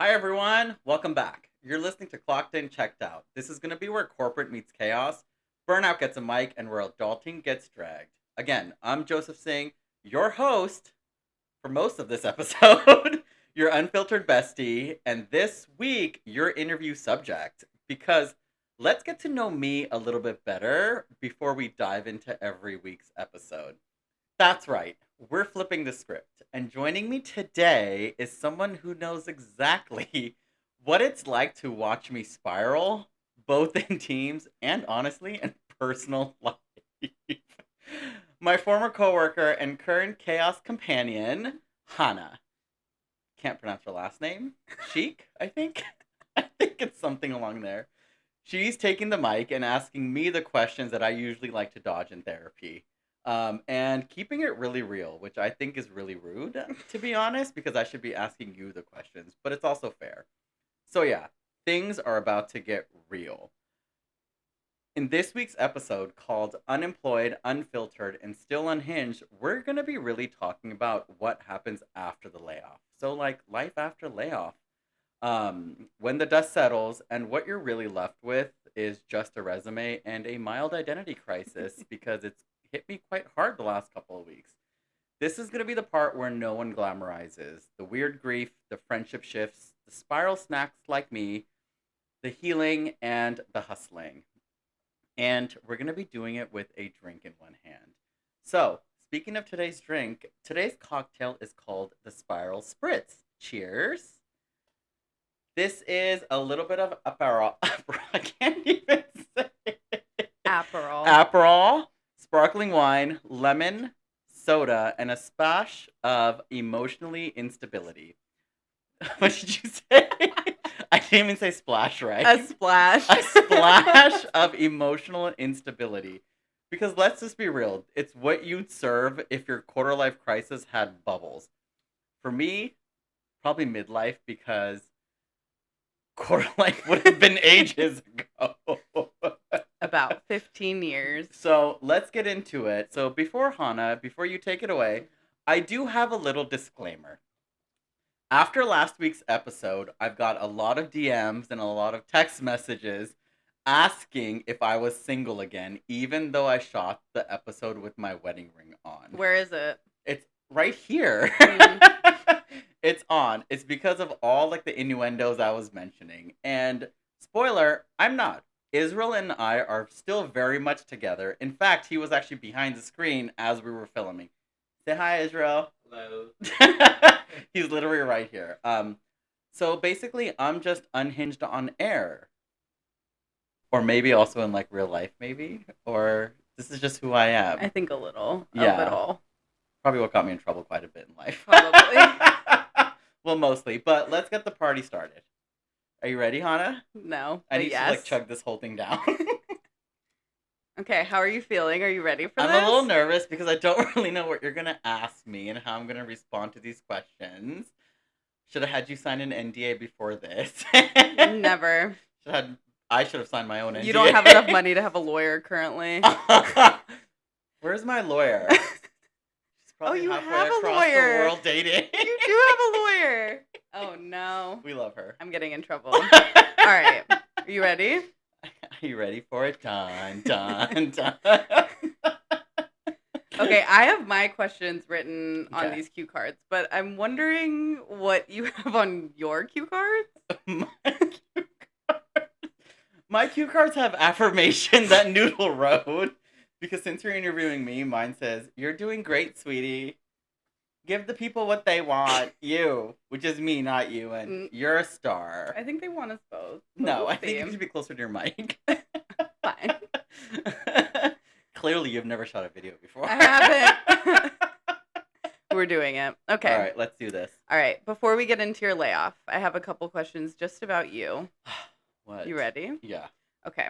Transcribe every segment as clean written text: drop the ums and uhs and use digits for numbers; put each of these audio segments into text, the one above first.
Hi, everyone. Welcome back. You're listening to Clocked In, Checked Out. This is going to be where corporate meets chaos, burnout gets a mic, and where adulting gets dragged. Again, I'm Joseph Singh, your host for most of this episode, your unfiltered bestie, and this week, your interview subject. Because let's get to know me a little bit better before we dive into every week's episode. That's right. We're flipping the script. And joining me today is someone who knows exactly what it's like to watch me spiral, both in teams and honestly in personal life. My former coworker and current chaos companion, Hana. Can't pronounce her last name. Chic, I think. I think it's something along there. She's taking the mic and asking me the questions that I usually like to dodge in therapy. And keeping it really real, which I think is really rude, to be honest, because I should be asking you the questions, but it's also fair. So, yeah, things are about to get real. In this week's episode called Unemployed, Unfiltered, and Still Unhinged, we're going to be really talking about what happens after the layoff. So, like, life after layoff. When the dust settles and what you're really left with is just a resume and a mild identity crisis because it's hit me quite hard the last couple of weeks. This is going to be the part where no one glamorizes the weird grief, the friendship shifts, the spiral snacks like me, the healing, and the hustling. And we're going to be doing it with a drink in one hand. So, speaking of today's drink, today's cocktail is called the Spiral Spritz. Cheers. This is a little bit of Aperol. I can't even say it. Aperol. Aperol, sparkling wine, lemon, soda, and a splash of emotionally instability. What did you say? I didn't even say splash, right? A splash. A splash of emotional instability. Because let's just be real, it's what you'd serve if your quarter life crisis had bubbles. For me, probably midlife because quarter life would have been ages ago. About 15 years. So let's get into it. So before you take it away, I do have a little disclaimer. After last week's episode, I've got a lot of DMs and a lot of text messages asking if I was single again, even though I shot the episode with my wedding ring on. Where is it? It's right here. It's on. It's because of all like the innuendos I was mentioning. And spoiler, I'm not. Israel and I are still very much together. In fact, he was actually behind the screen as we were filming. Say hi, Israel. Hello. He's literally right here. So basically, I'm just unhinged on air, or maybe also in like real life, maybe, or this is just who I am. I think a little. Yeah. Of it all. Probably what got me in trouble quite a bit in life. Probably. Well, mostly. But let's get the party started. Are you ready, Hana? No. I but need yes. to like chug this whole thing down. Okay, how are you feeling? Are you ready for I'm this? a little nervous because I don't really know what you're gonna ask me and how I'm gonna respond to these questions. Should have had you sign an NDA before this. Never. I should have signed my own NDA. You don't have enough money to have a lawyer currently. Where's my lawyer? She's probably you halfway have a across lawyer. the world dating. You do have a lawyer. Oh, no. We love her. I'm getting in trouble. All right. Are you ready? Are you ready for it? Dun, dun, dun. Okay, I have my questions written on Okay. these cue cards, but I'm wondering what you have on your cue cards. My cue cards have affirmation that Noodle wrote. Because since you're interviewing me, mine says, "You're doing great, sweetie. Give the people what they want. You," which is me, not you, and you're a star. I think they want us both. but No, we'll I think see. you should be closer to your mic. Fine. Clearly, you've never shot a video before. I haven't. We're doing it. Okay. All right, let's do this. All right. Before we get into your layoff, I have a couple questions just about you. What? You ready? Yeah. Okay.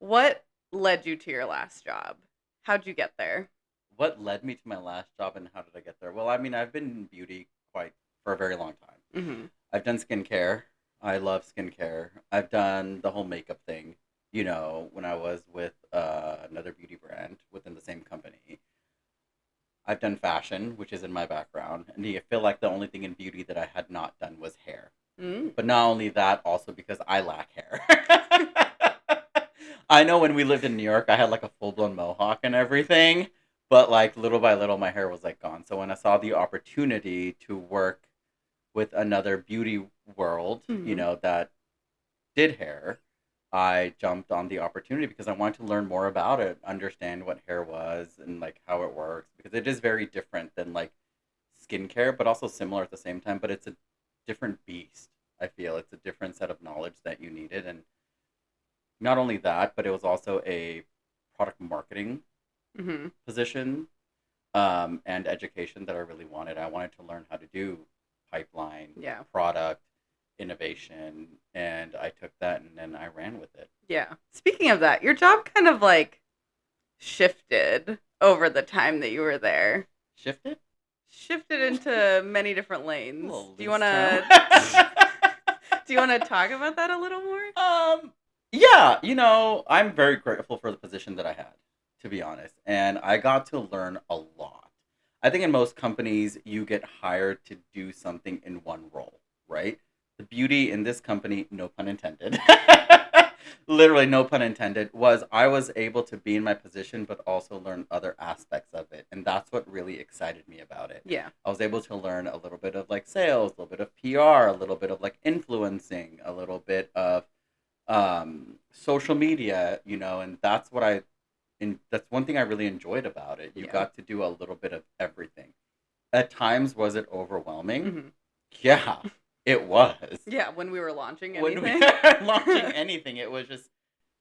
What led you to your last job? How'd you get there? What led me to my last job and how did I get there? Well, I mean, I've been in beauty for a very long time. Mm-hmm. I've done skincare. I love skincare. I've done the whole makeup thing, when I was with another beauty brand within the same company. I've done fashion, which is in my background. And I feel like the only thing in beauty that I had not done was hair. But not only that, also because I lack hair. I know when we lived in New York, I had like a full blown mohawk and everything, but like little by little, my hair was like gone. So when I saw the opportunity to work with another beauty world, that did hair, I jumped on the opportunity because I wanted to learn more about it, understand what hair was and like how it works, because it is very different than like skincare, but also similar at the same time. But it's a different beast. I feel it's a different set of knowledge that you needed, and not only that, but it was also a product marketing position and education that I really wanted. I wanted to learn how to do pipeline, product, innovation, and I took that and then I ran with it. Yeah. Speaking of that, your job kind of like shifted over the time that you were there. Shifted? Shifted into many different lanes. Do you want to talk about that a little more? Yeah, I'm very grateful for the position that I had, to be honest. And I got to learn a lot. I think in most companies, you get hired to do something in one role, right? The beauty in this company, no pun intended, literally no pun intended, was I was able to be in my position, but also learn other aspects of it. And that's what really excited me about it. Yeah. I was able to learn a little bit of like sales, a little bit of PR, a little bit of like influencing, a little bit of social media, and that's that's one thing I really enjoyed about it. You got to do a little bit of everything. At times, was it overwhelming? Yeah, it was. Yeah, when we were launching anything. When we were launching anything, it was just,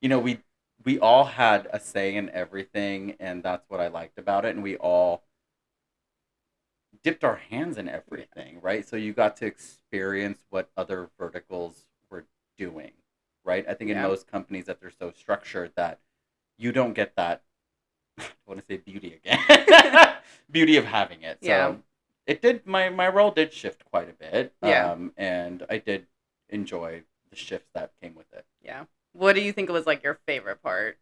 we all had a say in everything, and that's what I liked about it. And we all dipped our hands in everything, right? So you got to experience what other verticals were doing. Right? I think in most companies that they're so structured that you don't get that, I want to say beauty again, beauty of having it. So it did, my role did shift quite a bit. And I did enjoy the shifts that came with it. Yeah. What do you think was like your favorite part?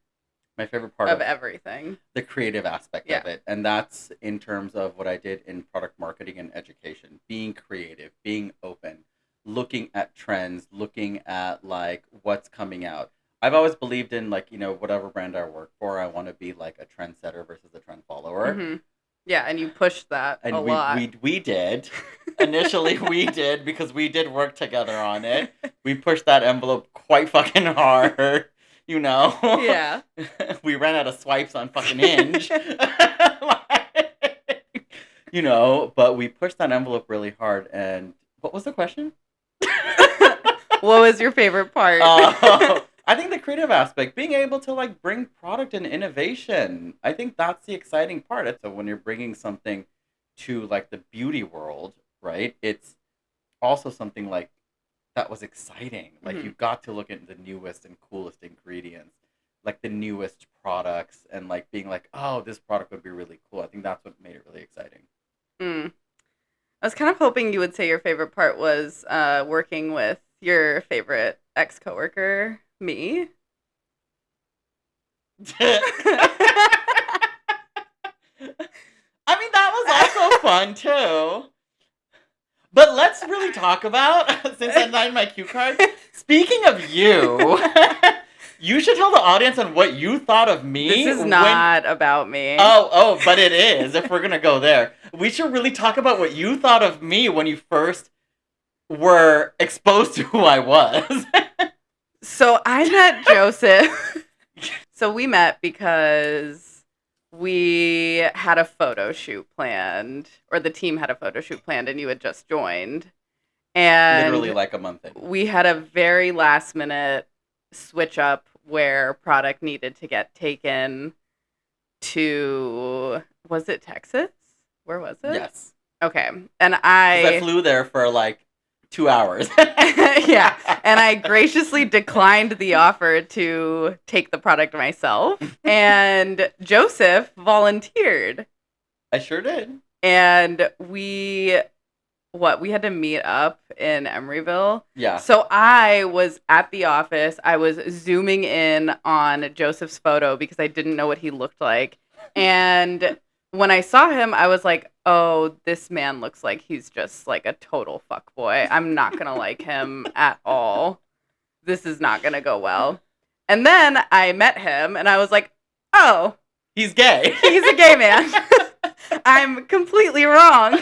My favorite part of everything. The creative aspect of it. And that's in terms of what I did in product marketing and education, being creative, being open, looking at trends, looking at like what's coming out. I've always believed in like, whatever brand I work for, I want to be like a trendsetter versus a trend follower. Yeah, and you pushed that a lot. We did. Initially we did, because we did work together on it. We pushed that envelope quite fucking hard, Yeah. We ran out of swipes on fucking Hinge. But we pushed that envelope really hard. And what was the question? What was your favorite part? I think the creative aspect, being able to like bring product and innovation. I think that's the exciting part. So when you're bringing something to like the beauty world, right? It's also something like that was exciting. Like you got to look at the newest and coolest ingredients, like the newest products, and like being like, oh, this product would be really cool. I think that's what made it really exciting. I was kind of hoping you would say your favorite part was working with your favorite ex-coworker, me. I mean, that was also fun too. But let's really talk about, since I'm not in my cue card, speaking of you, you should tell the audience on what you thought of me. This is not about me. Oh, but it is, if we're going to go there. We should really talk about what you thought of me when you first were exposed to who I was. So I met Joseph. So we met because we had a photo shoot planned, or the team had a photo shoot planned, and you had just joined. And literally like a month in. We had a very last minute switch up where product needed to get taken to, was it Texas? Where was it? Yes. Okay. And I flew there for like 2 hours. Yeah. And I graciously declined the offer to take the product myself. And Joseph volunteered. I sure did. And we had to meet up in Emeryville. Yeah. So I was at the office. I was zooming in on Joseph's photo because I didn't know what he looked like. And when I saw him, I was like, oh, this man looks like he's just like a total fuckboy. I'm not going to like him at all. This is not going to go well. And then I met him and I was like, oh, He's gay. he's a gay man. I'm completely wrong.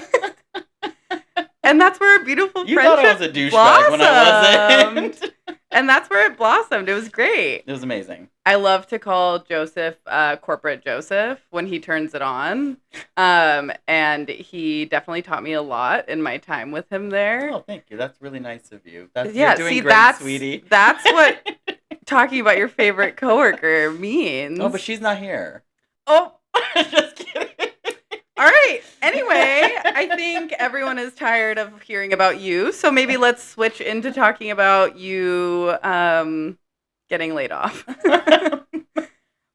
And that's where a beautiful You friendship thought I was a douchebag when I wasn't. And that's where it blossomed. It was great. It was amazing. I love to call Joseph corporate Joseph when he turns it on. And he definitely taught me a lot in my time with him there. Oh, thank you. That's really nice of you. Yeah, you're doing see, great, sweetie. That's what talking about your favorite coworker means. Oh, but she's not here. Oh, Just kidding. all right. Anyway, I think everyone is tired of hearing about you, so maybe let's switch into talking about you getting laid off.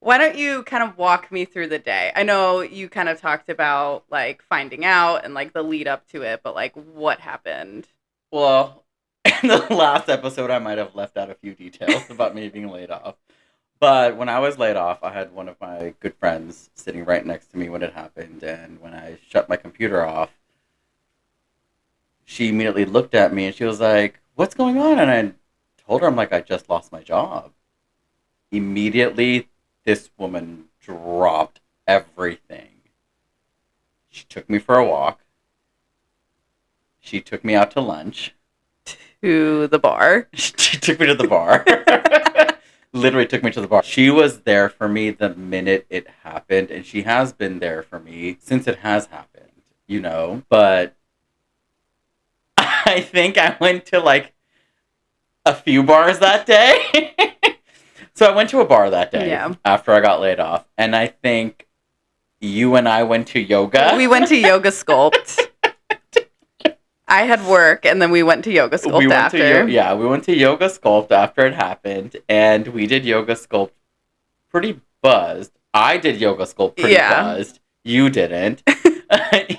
Why don't you kind of walk me through the day? I know you kind of talked about like finding out and like the lead up to it, but like what happened? Well, in the last episode, I might have left out a few details about me being laid off. But when I was laid off, I had one of my good friends sitting right next to me when it happened. And when I shut my computer off, she immediately looked at me and she was like, "What's going on?" And I told her, I'm like, "I just lost my job." Immediately, this woman dropped everything. She took me for a walk. She took me out to lunch. To the bar. She took me to the bar. Literally took me to the bar. She was there for me the minute it happened, and she has been there for me since it has happened, you know? But I think I went to like a few bars that day. So I went to a bar that day after I got laid off, and I think you and I went to yoga. We went to Yoga Sculpt. I had work, and then we went to Yoga Sculpt after. We went to Yoga Sculpt after it happened, and we did Yoga Sculpt pretty buzzed. I did Yoga Sculpt pretty buzzed. You didn't.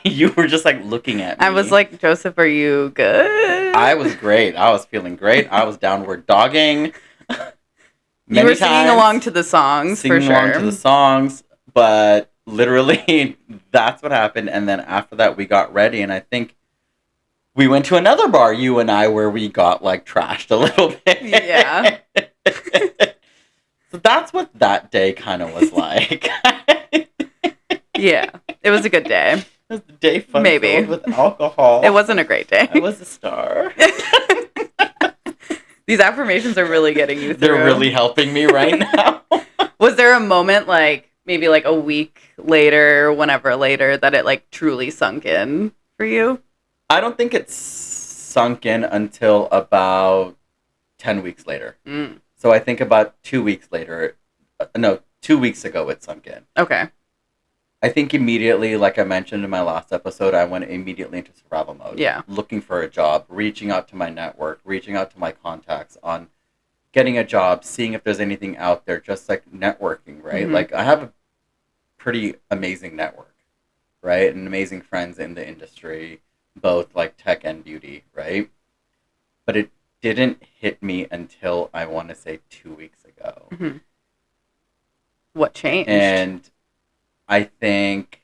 You were just like looking at me. I was like, "Joseph, are you good?" I was great. I was feeling great. I was downward dogging. You were singing along to the songs, for sure. Singing along to the songs, but literally, that's what happened. And then after that, we got ready, and I think we went to another bar, you and I, where we got, like, trashed a little bit. Yeah. So that's what that day kind of was like. Yeah. It was a good day. It was a day fun Maybe. with alcohol. It wasn't a great day. I was a star. These affirmations are really getting you through. They're really helping me right now. Was there a moment, like, maybe like a week later, whenever later, that it, like, truly sunk in for you? I don't think it's sunk in until about 10 weeks later. Mm. So I think about 2 weeks later, 2 weeks ago it sunk in. Okay. I think immediately, like I mentioned in my last episode, I went immediately into survival mode. Yeah. Looking for a job, reaching out to my network, reaching out to my contacts on getting a job, seeing if there's anything out there, just like networking, right? Mm-hmm. Like I have a pretty amazing network, right? And amazing friends in the industry, both like tech and beauty, right? But it didn't hit me until I want to say 2 weeks ago. Mm-hmm. What changed? And I think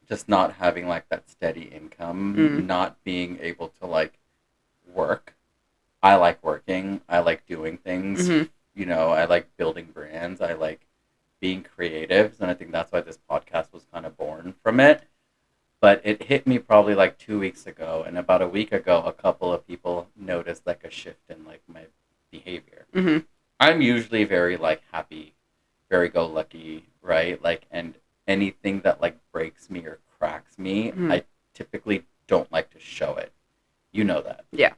just not having like that steady income, not being able to like work. I like working. I like doing things. Mm-hmm. You know, I like building brands. I like being creative. And I think that's why this podcast was kind of born from it. But it hit me probably like 2 weeks ago. And about a week ago, a couple of people noticed like a shift in like my behavior. Mm-hmm. I'm usually very like happy, very go lucky, right? Like, and anything that like breaks me or cracks me, I typically don't like to show it. You know that. Yeah.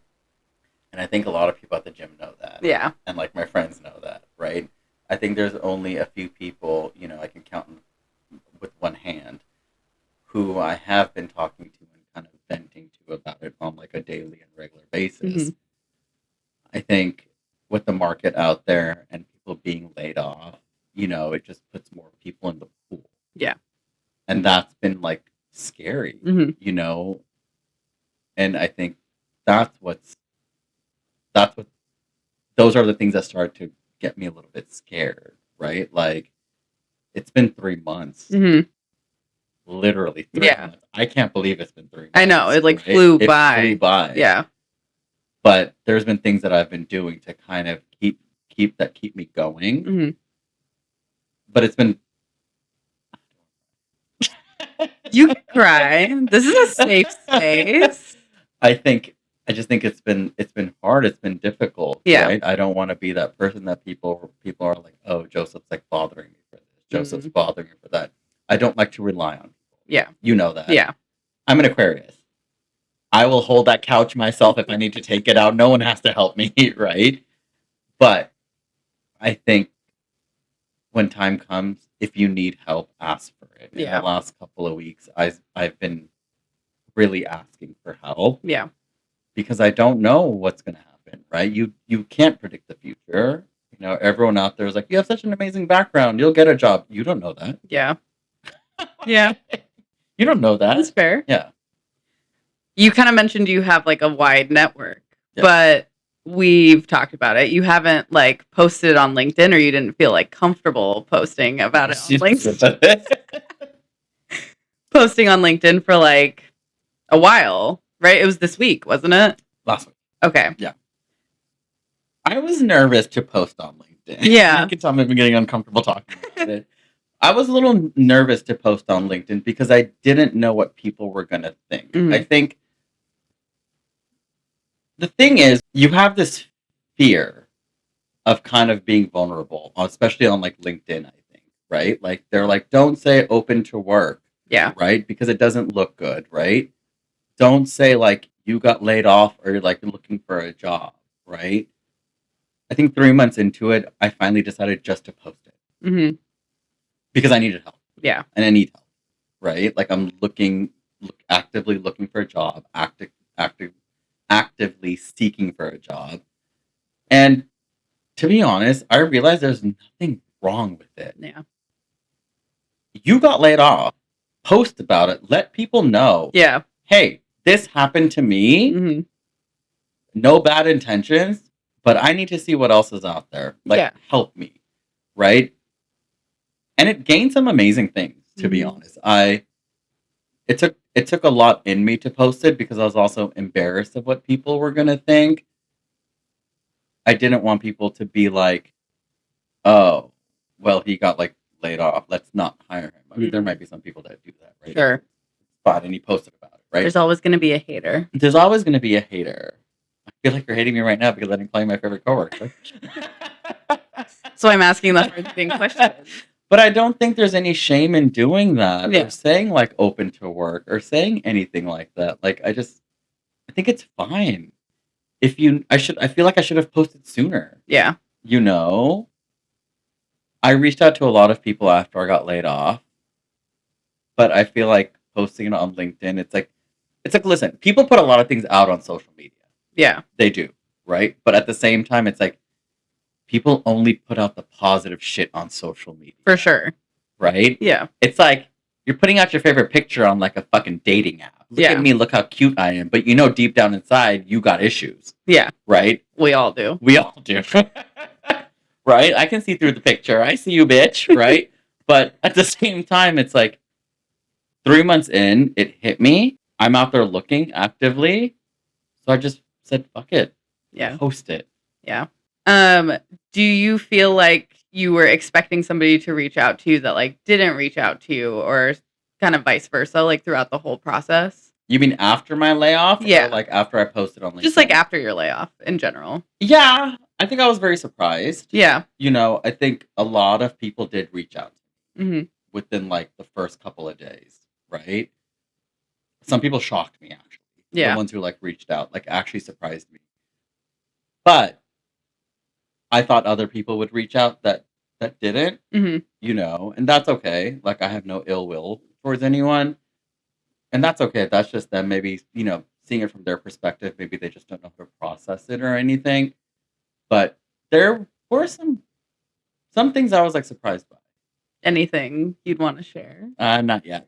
And I think a lot of people at the gym know that. Yeah. And like my friends know that, right? I think there's only a few people, you know, I can count with one hand who I have been talking to and kind of venting to about it on like a daily and regular basis. Mm-hmm. I think with the market out there and people being laid off, you know, it just puts more people in the pool. Yeah. And that's been like scary, you know? And I think those are the things that start to get me a little bit scared, right? Like, it's been 3 months. Mm-hmm. literally 3 months. I can't believe it's been 3 months. I know. It like right? flew It by. flew by. Yeah. But there's been things that I've been doing to kind of keep me going. hmm But it's been You can cry. This is a safe space. I just think it's been hard. It's been difficult. Yeah. Right? I don't want to be that person that people are like, oh, Joseph's like bothering me for this. Joseph's bothering me for that. I don't like to rely on people. Yeah. You know that. Yeah. I'm an Aquarius. I will hold that couch myself if I need to take it out. No one has to help me, right? But I think when time comes, if you need help, ask for it. In the last couple of weeks, I've been really asking for help. Yeah. Because I don't know what's going to happen, right? You can't predict the future. You know, everyone out there is like, you have such an amazing background. You'll get a job. You don't know that. Yeah. Yeah. You don't know that. That's fair. Yeah. You kind of mentioned you have like a wide network, but we've talked about it. You haven't like posted on LinkedIn, or you didn't feel like comfortable posting about it on LinkedIn. Posting on LinkedIn for like a while, right? It was this week, wasn't it? Last week. Okay. Yeah. I was nervous to post on LinkedIn. Yeah. You can tell me I'm getting uncomfortable talking about it. I was a little nervous to post on LinkedIn because I didn't know what people were going to think. I think the thing is, you have this fear of kind of being vulnerable, especially on like LinkedIn, I think, right? Like they're like, don't say open to work. Yeah. Right? Because it doesn't look good, right? Don't say like you got laid off or you're like looking for a job, right? I think 3 months into it, I finally decided just to post it. Because I needed help. Yeah. And I need help, right? Like I'm actively looking for a job, actively seeking for a job. And to be honest, I realized there's nothing wrong with it. Yeah. You got laid off. Post about it. Let people know. Yeah. Hey, this happened to me. No bad intentions, but I need to see what else is out there. Like, help me, right? And it gained some amazing things, to be honest. It took a lot in me to post it because I was also embarrassed of what people were gonna think. I didn't want people to be like, oh, well, he got like laid off. Let's not hire him. I mean, there might be some people that do that, right? Sure. Spot and he posted about it, right? There's always going to be a hater. There's always going to be a hater. I feel like you're hating me right now because I didn't call you my favorite coworker. So I'm asking the hard thing question. But I don't think there's any shame in doing that Yeah. or saying like open to work or saying anything like that. Like I think it's fine. I feel like I should have posted sooner. Yeah. You know? I reached out to a lot of people after I got laid off. But I feel like posting it on LinkedIn, it's like listen, people put a lot of things out on social media. Yeah. They do, right? But at the same time, it's like people only put out the positive shit on social media. For sure. Right? Yeah. It's like you're putting out your favorite picture on like a fucking dating app. Look at me, look how cute I am. But you know deep down inside, you got issues. Yeah. Right? We all do. We all do. Right? I can see through the picture. I see you, bitch. Right? But at the same time, it's like 3 months in, it hit me. I'm out there looking actively. So I just said, fuck it. Yeah. Post it. Yeah. Do you feel like you were expecting somebody to reach out to you that like didn't reach out to you, or kind of vice versa, like throughout the whole process? You mean after my layoff? Yeah. Or like after I posted on LinkedIn? Just like after your layoff in general. Yeah. I think I was very surprised. Yeah. You know, I think a lot of people did reach out to me Mm-hmm. within like the first couple of days, right? Some people shocked me, actually. Yeah. The ones who like reached out, like actually surprised me. But I thought other people would reach out that didn't, Mm-hmm. you know, and that's okay. Like I have no ill will towards anyone. And that's okay. That's just them maybe, you know, seeing it from their perspective. Maybe they just don't know how to process it or anything. But there were some things I was like surprised by. Anything you'd want to share? Not yet.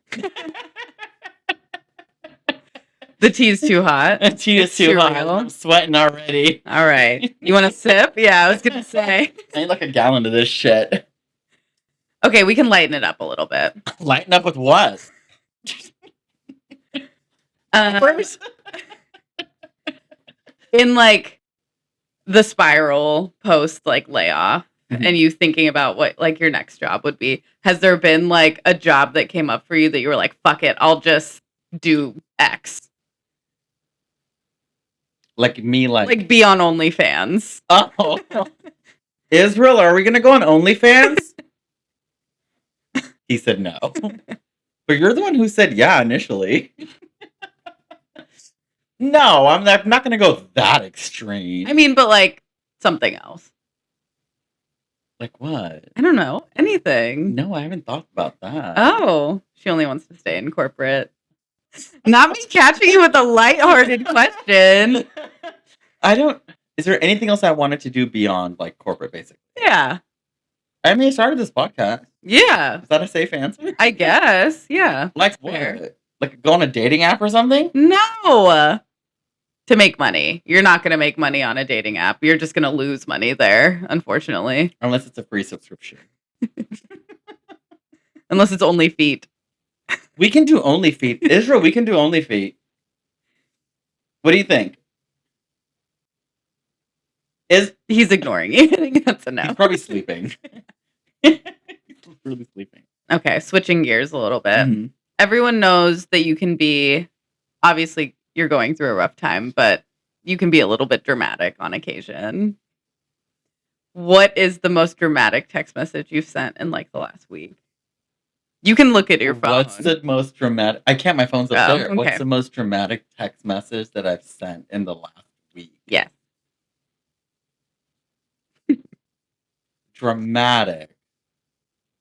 The tea's too hot. The tea is too hot. real. I'm sweating already. All right. You want a sip? Yeah, I was going to say. I need like a gallon of this shit. Okay, we can lighten it up a little bit. Lighten up with what? First. In like the spiral post like layoff, and you thinking about what like your next job would be, has there been like a job that came up for you that you were like, fuck it, I'll just do X? Like me, Like be on OnlyFans. Oh. Israel, are we gonna go on OnlyFans? He said no. But you're the one who said yeah initially. No, I'm not gonna go that extreme. I mean, but like something else. Like what? I don't know. Anything. No, I haven't thought about that. Oh, she only wants to stay in corporate. Not me catching you with a lighthearted question. Is there anything else I wanted to do beyond like corporate, basically? Yeah. I mean, I started this podcast. Yeah. Is that a safe answer? I guess. Yeah. Like fair. what? Like go on a dating app or something? No. To make money. You're not going to make money on a dating app. You're just going to lose money there, unfortunately. Unless it's a free subscription. Unless it's only feet. We can do only feet. Israel, we can do only feet. What do you think? He's ignoring you. I think that's a no. He's probably sleeping. He's really sleeping. Okay, switching gears a little bit. Mm-hmm. Everyone knows that you can be, obviously you're going through a rough time, but you can be a little bit dramatic on occasion. What is the most dramatic text message you've sent in like the last week? You can look at your phone. What's the most dramatic? I can't. My phone's up there. Okay. What's the most dramatic text message that I've sent in the last week? Yes. Dramatic.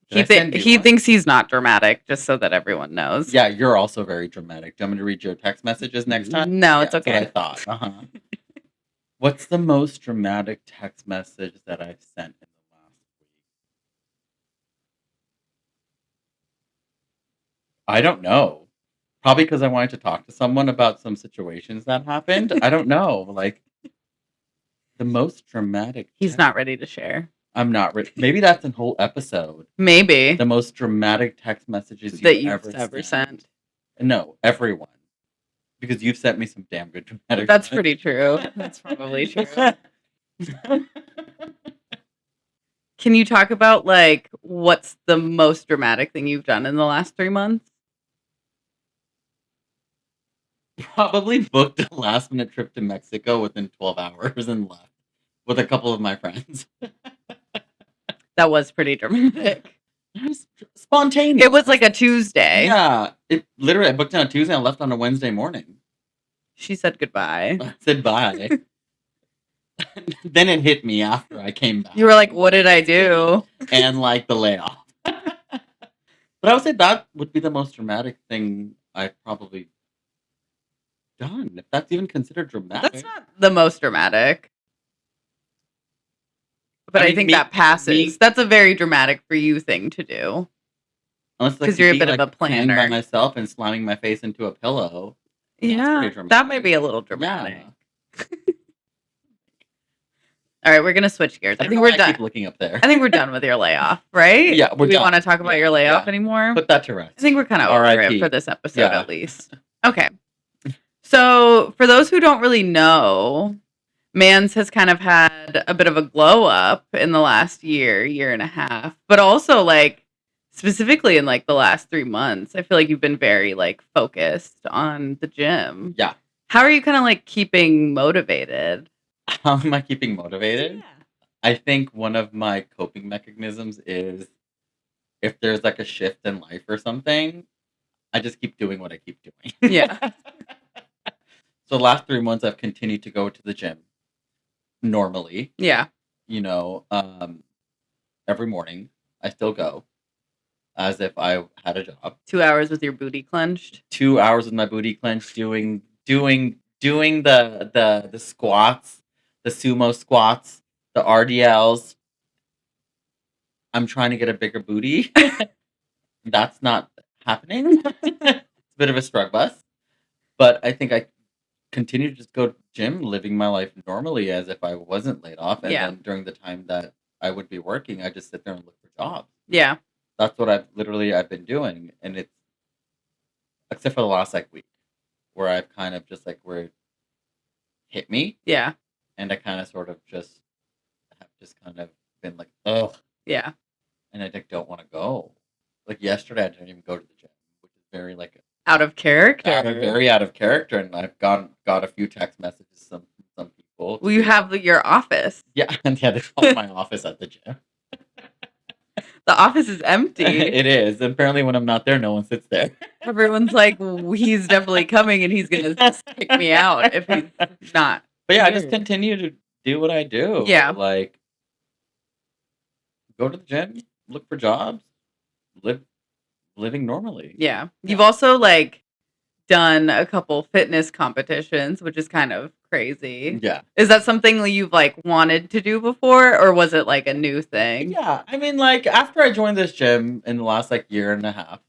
He thinks he's not dramatic, just so that everyone knows. Yeah, you're also very dramatic. Do you want me to read your text messages next time? No, it's okay. That's what I thought. What's the most dramatic text message that I've sent in the last week? I don't know. Probably because I wanted to talk to someone about some situations that happened. I don't know. Like, the most dramatic. He's not ready to share. I'm not ready. Maybe that's a whole episode. Maybe. The most dramatic text messages that you've ever sent. No, everyone. Because you've sent me some damn good dramatic. That's pretty true. That's probably true. Can you talk about like what's the most dramatic thing you've done in the last 3 months? Probably booked a last minute trip to Mexico within 12 hours and left with a couple of my friends. That was pretty dramatic. It was spontaneous. It was like a Tuesday. Yeah. It literally, I booked on a Tuesday and left on a Wednesday morning. She said goodbye. I said bye. Then it hit me after I came back. You were like, what did I do? And like the layoff. But I would say that would be the most dramatic thing I've probably done. If that's even considered dramatic. That's not the most dramatic. But I think that passes. That's a very dramatic for you thing to do. Unless because you're a bit of a planner. By myself and slamming my face into a pillow. Yeah, that might be a little dramatic. Yeah. All right, we're gonna switch gears. I think we're done. Keep looking up there. I think we're done with your layoff, right? Yeah, Do we want to talk about your layoff anymore? Put that to rest. I think we're kind of over it for this episode, at least. Okay. So, for those who don't really know, Mans has kind of had a bit of a glow up in the last year and a half, but also like specifically in like the last 3 months. I feel like you've been very like focused on the gym. Yeah. How are you kind of like keeping motivated? How am I keeping motivated? Yeah. I think one of my coping mechanisms is if there's like a shift in life or something, I just keep doing what I keep doing. Yeah. So the last 3 months I've continued to go to the gym normally. Yeah. You know, every morning I still go as if I had a job. 2 hours with your booty clenched. 2 hours with my booty clenched doing the squats, the sumo squats, the RDLs. I'm trying to get a bigger booty. That's not happening. It's a bit of a struggle bus. But I think I continue to just go to the gym, living my life normally as if I wasn't laid off. And then during the time that I would be working, I just sit there and look for jobs. Yeah. That's what I've been doing. And except for the last like week, where I've kind of just like where it hit me, Yeah. and I kind of sort of just have just kind of been like, ugh, Yeah. and I like don't want to go. Like yesterday, I didn't even go to the gym, which is very like Out of character. very out of character, and I've got a few text messages from some people. Well, you have your office. Yeah, and yeah, they call my office at the gym. The office is empty. It is. And apparently, when I'm not there, no one sits there. Everyone's like, he's definitely coming, and he's gonna kick me out if he's not. But yeah, I here. just continue to do what I do. Yeah. Like, go to the gym, look for jobs, living normally. Yeah. You've also like done a couple fitness competitions, which is kind of crazy. Yeah. Is that something you've like wanted to do before, or was it like a new thing? Yeah. I mean, like, after I joined this gym in the last like year and a half,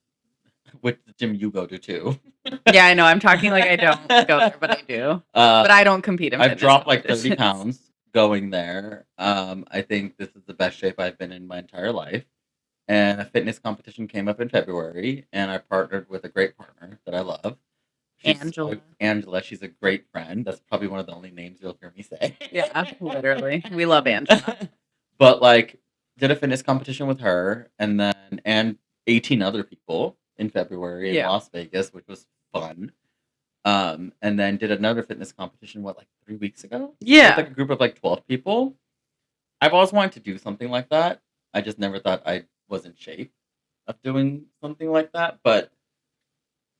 which the gym you go to too. Yeah, I know. I'm talking like I don't go there, but I do. But I don't compete in I've fitness dropped like 30 competitions. pounds going there. I think this is the best shape I've been in my entire life. And a fitness competition came up in February, and I partnered with a great partner that I love. Angela, she's a great friend. That's probably one of the only names you'll hear me say. Yeah, literally. We love Angela. But like, did a fitness competition with her, and 18 other people in February in Las Vegas, which was fun. And then did another fitness competition, like 3 weeks ago? Yeah. With like a group of like 12 people. I've always wanted to do something like that. I just never thought I was in shape of doing something like that, but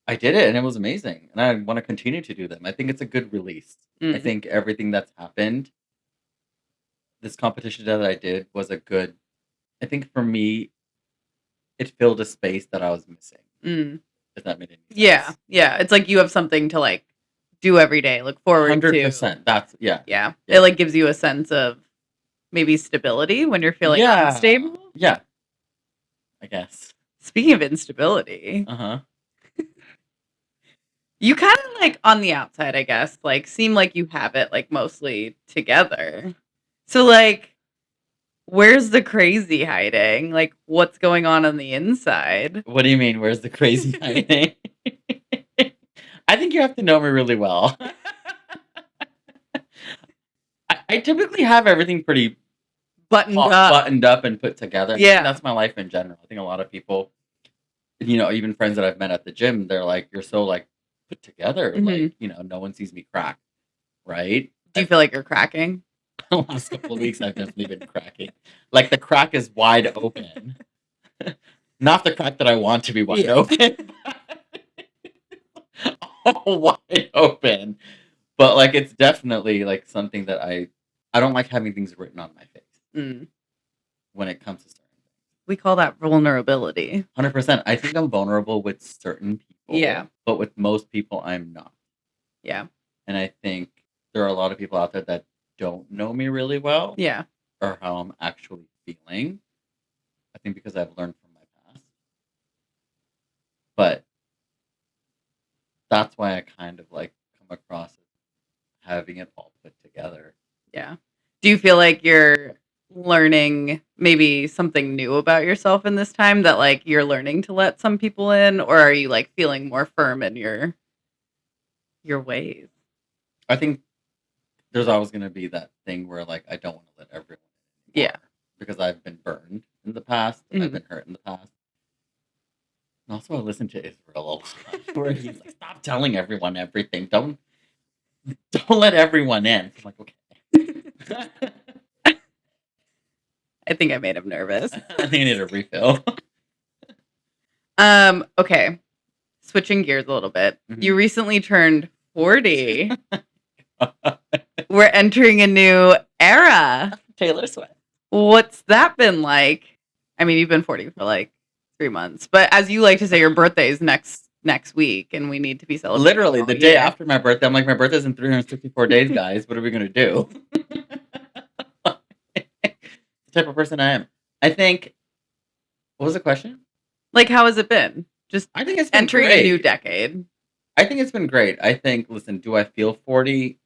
I did it and it was amazing. And I want to continue to do them. I think it's a good release. I think everything that's happened, this competition that I did was a good, I think for me, it filled a space that I was missing. If that made any sense. Yeah. It's like you have something to like do every day, look forward to. 100%. That's, yeah. It like gives you a sense of maybe stability when you're feeling unstable. Yeah. I guess. Speaking of instability. You kind of like on the outside, I guess, like seem like you have it like mostly together. So like, where's the crazy hiding? Like, what's going on the inside? What do you mean? Where's the crazy hiding? I think you have to know me really well. I typically have everything pretty buttoned up and put together. Yeah. That's my life in general. I think a lot of people, even friends that I've met at the gym, they're like, you're so like put together. Like, no one sees me crack. Right? Do you feel like you're cracking? The last couple of weeks, I've definitely been cracking. Like the crack is wide open. Not the crack that I want to be wide open. Wide open. But like it's definitely like something that I don't like having things written on my face when it comes to certain things. We call that vulnerability. 100%. I think I'm vulnerable with certain people. Yeah. But with most people, I'm not. Yeah. And I think there are a lot of people out there that don't know me really well. Yeah. Or how I'm actually feeling. I think because I've learned from my past. But that's why I kind of like come across having it all put together. Yeah. Do you feel like you're learning maybe something new about yourself in this time that like you're learning to let some people in, or are you like feeling more firm in your ways? I think there's always going to be that thing where like I don't want to let everyone in anymore, because I've been burned in the past and I've been hurt in the past. And also I listen to Israel a lot where he's like, stop telling everyone everything. Don't let everyone in. I'm like, okay. I think I made him nervous. I think I need a refill. Okay. Switching gears a little bit. You recently turned 40. We're entering a new era. Taylor Swift. What's that been like? I mean, you've been 40 for like 3 months, but as you like to say, your birthday is next week, and we need to be celebrating. Literally, the day after my birthday. I'm like, my birthday's in 364 days, guys. What are we going to do? The type of person I am. I think, what was the question? Like, how has it been? Just I think it's been entering great. a new decade. I think it's been great. I think, listen, do I feel 40?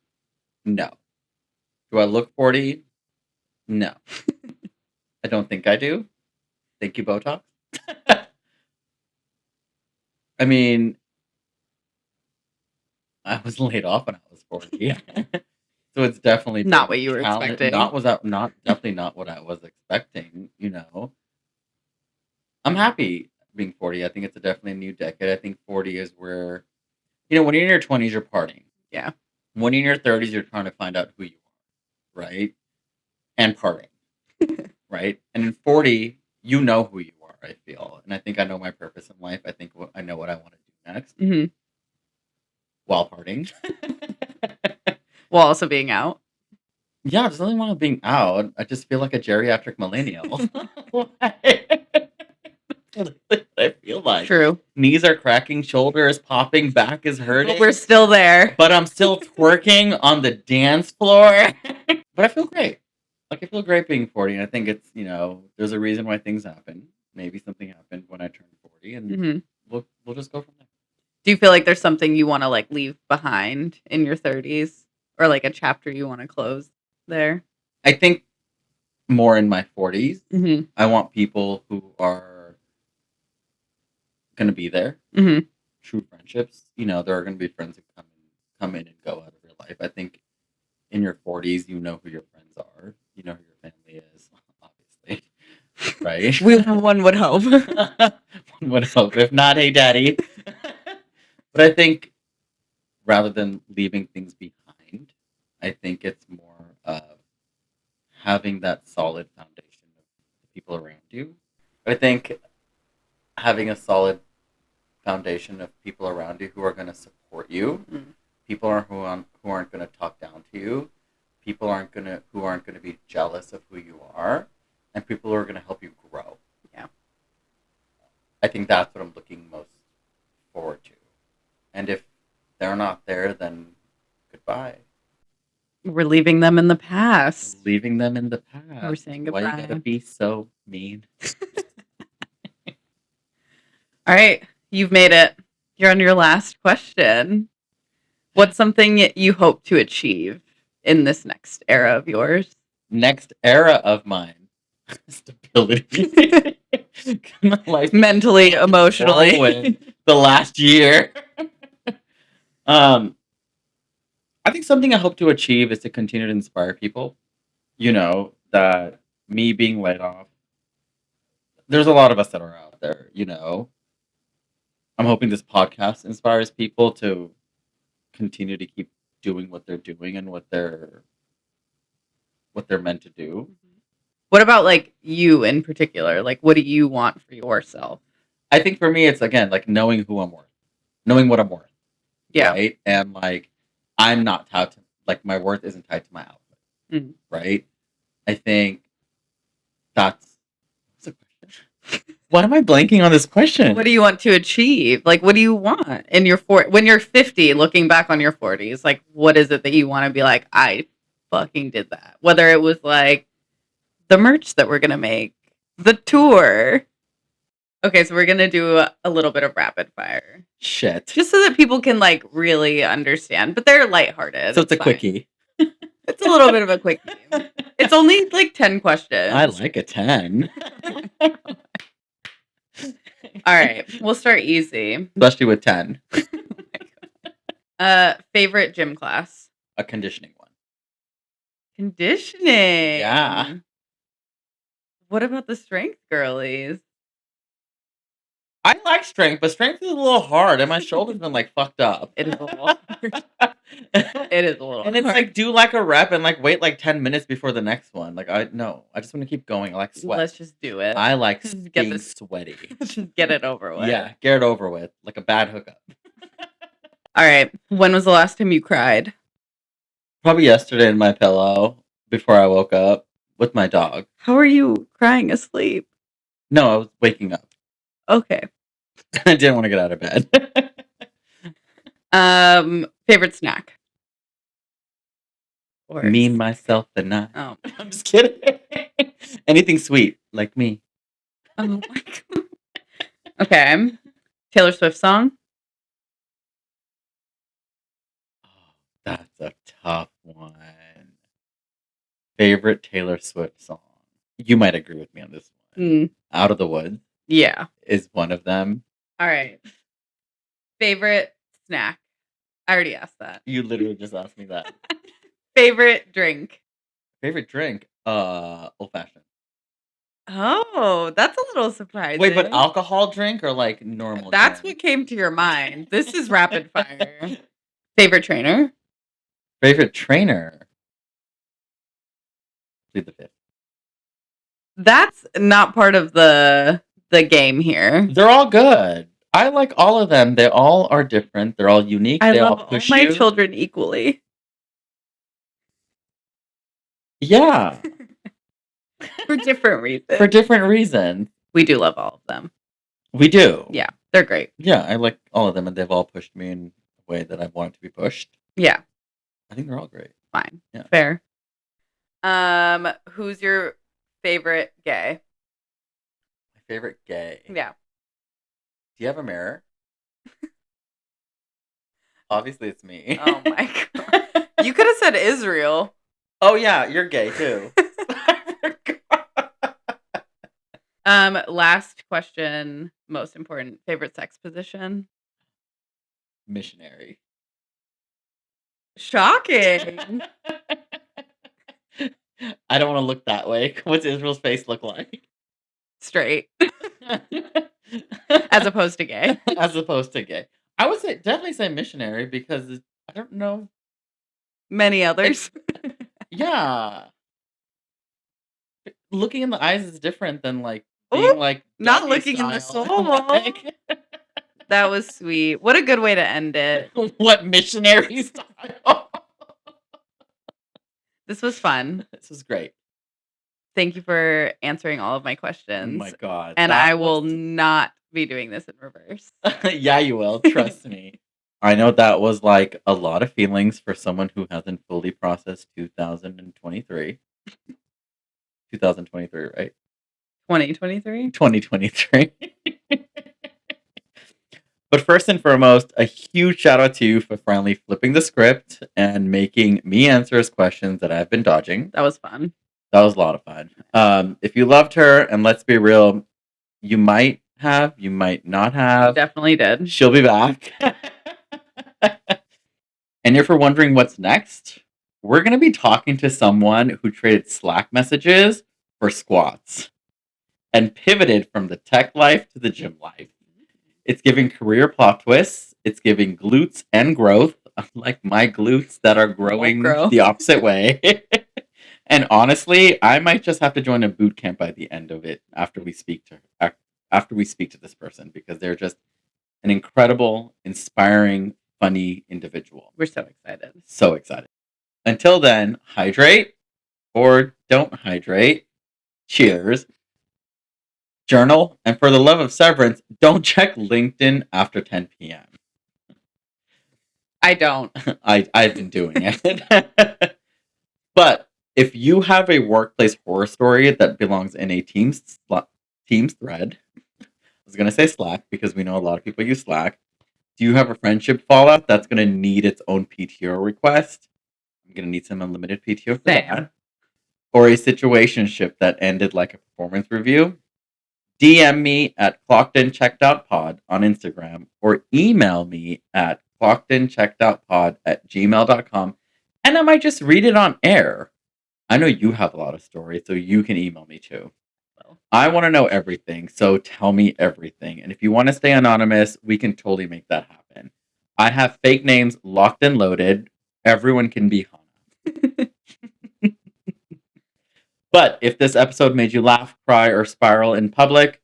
No. Do I look 40? No. I don't think I do. Thank you, Botox. I mean, I was laid off when I was 40. So it's definitely Not been what you were challenge. expecting. Not definitely not what I was expecting. I'm happy being 40. I think it's definitely a new decade. I think 40 is where when you're in your 20s, you're partying. Yeah. When you're in your 30s, you're trying to find out who you are, right? And partying, right? And in 40, you know who you are. I feel, and I think I know my purpose in life. I think I know what I want to do next hmm while partying. While also being out. Yeah, there's nothing wrong with being out. I just feel like a geriatric millennial. I feel like True. knees are cracking, shoulders popping, back is hurting. But we're still there. But I'm still twerking on the dance floor. But I feel great. Like, I feel great being 40. And I think it's, there's a reason why things happen. Maybe something happened when I turned 40, and hmm we'll just go from there. Do you feel like there's something you want to like leave behind in your 30s, or like a chapter you want to close there? I think more in my 40s, hmm I want people who are going to be there. hmm True friendships. There are going to be friends who come in and go out of your life. I think in your 40s, you know who your friends are. You know who your family is, obviously. Right? One would hope. One would hope. If not, hey, daddy. But I think rather than leaving things behind, I think it's more of having that solid foundation of the people around you. I think having a solid foundation of people around you who are going to support you, people who aren't going to talk down to you, people who aren't going to be jealous of who you are, and people who are going to help you grow. Yeah. I think that's what I'm looking most forward to. And if they're not there, then goodbye. We're leaving them in the past. Leaving them in the past. We're saying Why goodbye. you gotta be so mean? All right, you've made it. You're on your last question. What's something you hope to achieve in this next era of yours? Next era of mine. Stability. My life Mentally, emotionally. whirlwind the last year. I think something I hope to achieve is to continue to inspire people. That me being laid off, there's a lot of us that are out there, I'm hoping this podcast inspires people to continue to keep doing what they're doing and what they're meant to do. What about like you in particular? Like, what do you want for yourself? I think for me, it's again like knowing who I'm worth, knowing what I'm worth. Yeah. Right. And like, I'm not tied to, like, my worth isn't tied to my output. Mhm. Right. I think that's a question. Why am I blanking on this question? What do you want to achieve? Like, what do you want in your when you're 50, looking back on your 40s? Like, what is it that you want to be like? I fucking did that. Whether it was like the merch that we're gonna make, the tour. Okay, so we're gonna do a little bit of rapid fire, Shit. just so that people can like really understand. But they're lighthearted. So it's a fine. quickie. It's a little bit of a quick game. It's only like 10 questions. I like a 10. All right, we'll start easy. Especially with 10. Favorite gym class? A conditioning one. Conditioning. Yeah. What about the strength girlies? I like strength, but strength is a little hard, and my shoulder's been like fucked up. It is a little hard. It is a little And it's hard. like do like a rep and like wait like 10 minutes before the next one. Like I just want to keep going. I like sweat. Let's just do it. I like Just being sweaty. Just get it over with. Yeah, get it over with. Like a bad hookup. All right. When was the last time you cried? Probably yesterday in my pillow before I woke up with my dog. How are you crying asleep? No, I was waking up. Okay. I didn't want to get out of bed. Favorite snack? Or Me, myself, and I. Oh. I'm just kidding. Anything sweet, like me. Oh my god. Okay. Taylor Swift song? Oh, that's a tough one. Favorite Taylor Swift song? You might agree with me on this one. Out of the Woods. Yeah. Is one of them. All right. Favorite snack? I already asked that. You literally just asked me that. Favorite drink? Favorite drink? Old fashioned. Oh, that's a little surprising. Wait, but alcohol drink or like normal? That's gin? what came to your mind. This is rapid fire. Favorite trainer? Favorite trainer? Plead the fifth. That's not part of the game here. They're all good. I like all of them. They all are different. They're all unique. I They love all all push my you. children equally. Yeah. For different reasons. For different reasons. We do love all of them. We do. Yeah, they're great. Yeah, I like all of them, and they've all pushed me in a way that I've wanted to be pushed. Yeah. I think they're all great. Fine. Yeah. Fair. Who's your favorite gay? My favorite gay. Yeah. Do you have a mirror? Obviously, it's me. Oh my god. You could have said Israel. Oh yeah, you're gay too. I forgot. Last question, most important. Favorite sex position? Missionary. Shocking. I don't want to look that way. What's Israel's face look like? Straight. As opposed to gay. As opposed to gay. I would say definitely say missionary because I don't know. Many others. Yeah. Looking in the eyes is different than like Ooh, being like not doggy looking in the style. soul. Like, That was sweet. What a good way to end it. what missionary style? This was fun. This is great. Thank you for answering all of my Oh questions. my god. And that I will was- not be doing this in reverse. Yeah, you will. Trust me. I know that was like a lot of feelings for someone who hasn't fully processed 2023. 2023, right? 2023? 2023. But first and foremost, a huge shout out to you for finally flipping the script and making me answer his questions that I've been dodging. That was fun. That was a lot of fun. If you loved her, and let's be real, you might have, you might not have. Definitely did. She'll be back. And if you're wondering what's next, we're going to be talking to someone who traded Slack messages for squats and pivoted from the tech life to the gym life. It's giving career plot twists. It's giving glutes and growth, unlike my glutes that are growing grow. the opposite way. And honestly, I might just have to join a boot camp by the end of it after we speak to this person, because they're just an incredible, inspiring, funny individual. We're so excited. So excited. Until then, hydrate or don't hydrate. Cheers. Journal, and for the love of severance, don't check LinkedIn after 10 p.m. I don't. I've been doing it. But if you have a workplace horror story that belongs in a Teams thread, I was going to say Slack because we know a lot of people use Slack. Do you have a friendship fallout that's going to need its own PTO request? I'm going to need some unlimited PTO for that. Or a situationship that ended like a performance review? DM me at clockedandcheckedoutpod on Instagram or email me at clockedandcheckedoutpod@gmail.com, and I might just read it on air. I know you have a lot of stories, so you can email me too. I want to know everything, so tell me everything. And if you want to stay anonymous, we can totally make that happen. I have fake names locked and loaded. Everyone can be Hana. But if this episode made you laugh, cry, or spiral in public,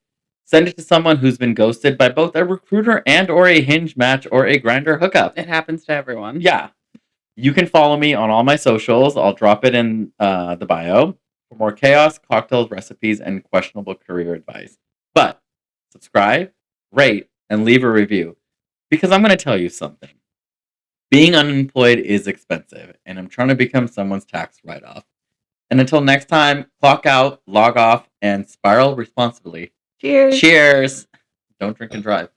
send it to someone who's been ghosted by both a recruiter and or a Hinge match or a Grindr hookup. It happens to everyone. Yeah. You can follow me on all my socials. I'll drop it in the bio for more chaos, cocktails, recipes, and questionable career advice. But subscribe, rate, and leave a review, because I'm going to tell you something. Being unemployed is expensive, and I'm trying to become someone's tax write-off. And until next time, clock out, log off, and spiral responsibly. Cheers. Cheers. Don't drink and drive.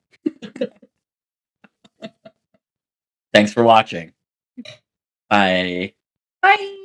Thanks for watching. Bye. Bye.